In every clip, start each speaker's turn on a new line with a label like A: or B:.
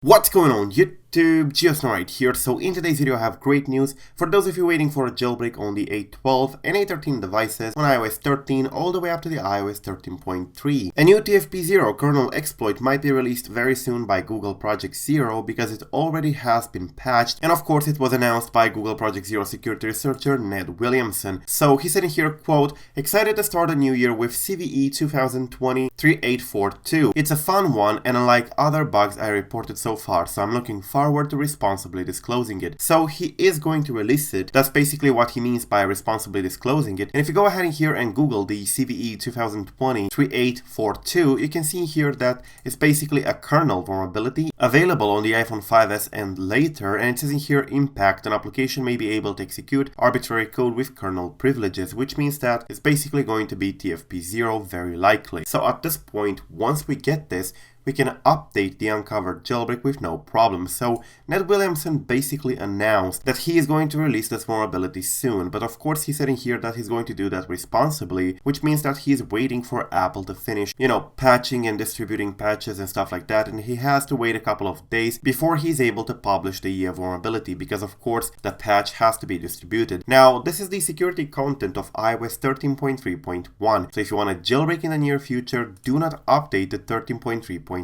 A: What's going on YouTube? GeoSnow right here. So in today's video I have great news for those of you waiting for a jailbreak on the A12 and A13 devices on iOS 13 all the way up to the iOS 13.3. A new TFP0 kernel exploit might be released very soon by Google Project Zero because it already has been patched, and of course it was announced by Google Project Zero security researcher Ned Williamson. So he said in here, quote, "Excited to start a new year with CVE 2020-3842. It's a fun one, and unlike other bugs I reported so far, so I'm looking forward to responsibly disclosing it." So he is going to release it. That's basically what he means by responsibly disclosing it. And if you go ahead in here and Google the CVE 2020-3842, you can see here that it's basically a kernel vulnerability available on the iPhone 5s and later, and it says in here, impact: an application may be able to execute arbitrary code with kernel privileges, which means that it's basically going to be TFP0 very likely. So at this point, once we get this, we can update the Unc0ver Jailbreak with no problem. So Ned Williamson basically announced that he is going to release this vulnerability soon, but of course he said in here that he's going to do that responsibly, which means that he's waiting for Apple to finish, patching and distributing patches and stuff like that, and he has to wait a couple of days before he's able to publish the vulnerability, because of course the patch has to be distributed. Now this is the security content of iOS 13.3.1, so if you want a jailbreak in the near future, do not update to 13.3.1.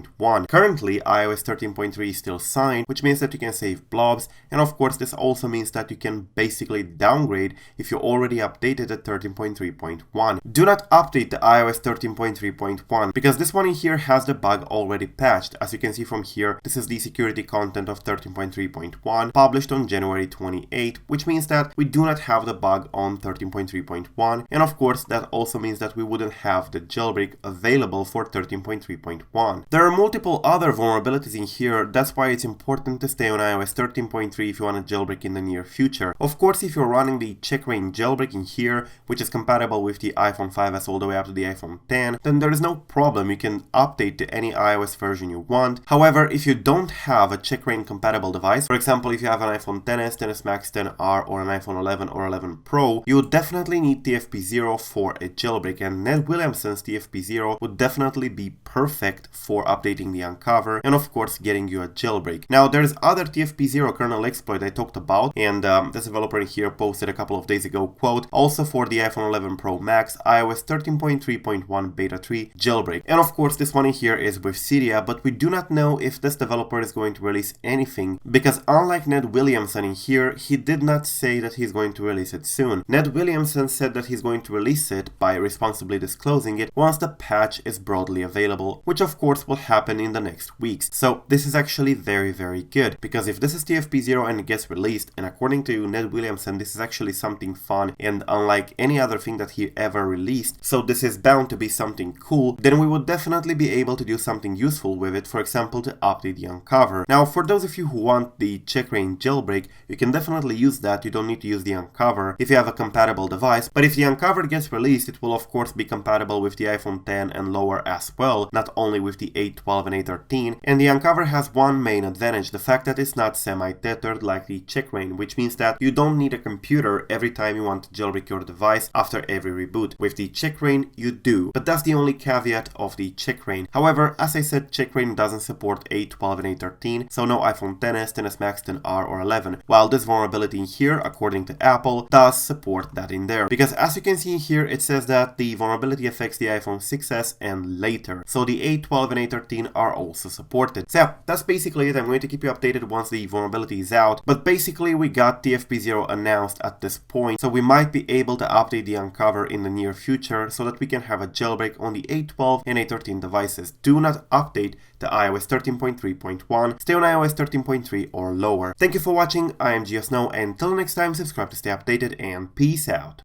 A: Currently, iOS 13.3 is still signed, which means that you can save blobs, and of course this also means that you can basically downgrade if you already updated at 13.3.1. Do not update to iOS 13.3.1 because this one in here has the bug already patched. As you can see from here, this is the security content of 13.3.1 published on January 28, which means that we do not have the bug on 13.3.1, and of course that also means that we wouldn't have the jailbreak available for 13.3.1. There are multiple other vulnerabilities in here, that's why it's important to stay on iOS 13.3 if you want a jailbreak in the near future. Of course, if you're running the CheckRa1n Jailbreak in here, which is compatible with the iPhone 5s all the way up to the iPhone 10, then there is no problem, you can update to any iOS version you want. However, if you don't have a CheckRa1n compatible device, for example if you have an iPhone XS, XS Max, XR, or an iPhone 11 or 11 Pro, you would definitely need TFP0 for a jailbreak, and Ned Williamson's TFP0 would definitely be perfect for updating the Unc0ver and of course getting you a jailbreak. Now there's other TFP0 kernel exploit I talked about, and this developer in here posted a couple of days ago, quote, "Also for the iPhone 11 Pro Max, iOS 13.3.1 beta 3 jailbreak." And of course this one in here is with Cydia, but we do not know if this developer is going to release anything, because unlike Ned Williamson in here, he did not say that he's going to release it soon. Ned Williamson said that he's going to release it by responsibly disclosing it once the patch is broadly available, which of course will happen in the next weeks. So this is actually very good, because if this is TFP0 and it gets released, and according to Ned Williamson this is actually something fun and unlike any other thing that he ever released, so this is bound to be something cool, then we would definitely be able to do something useful with it, for example to update the Unc0ver. Now for those of you who want the CheckRa1n Jailbreak, you can definitely use that, you don't need to use the Unc0ver if you have a compatible device, but if the Unc0ver gets released, it will of course be compatible with the iPhone 10 and lower as well, not only with the A12 and A13, and the Unc0ver has one main advantage, the fact that it's not semi-tethered like the CheckRa1n, which means that you don't need a computer every time you want to jailbreak your device after every reboot. With the CheckRa1n you do, but that's the only caveat of the CheckRa1n. However, as I said, CheckRa1n doesn't support A12 and A13, so no iPhone XS, XS Max, XR or 11, while this vulnerability in here, according to Apple, does support that in there, because as you can see here, it says that the vulnerability affects the iPhone 6s and later, so the A12 and A13 are also supported. So yeah, that's basically it. I'm going to keep you updated once the vulnerability is out, but basically we got TFP0 announced at this point, so we might be able to update the Unc0ver in the near future so that we can have a jailbreak on the A12 and A13 devices. Do not update to iOS 13.3.1, stay on iOS 13.3 or lower. Thank you for watching, I am GeoSnow, and until next time, subscribe to stay updated and peace out.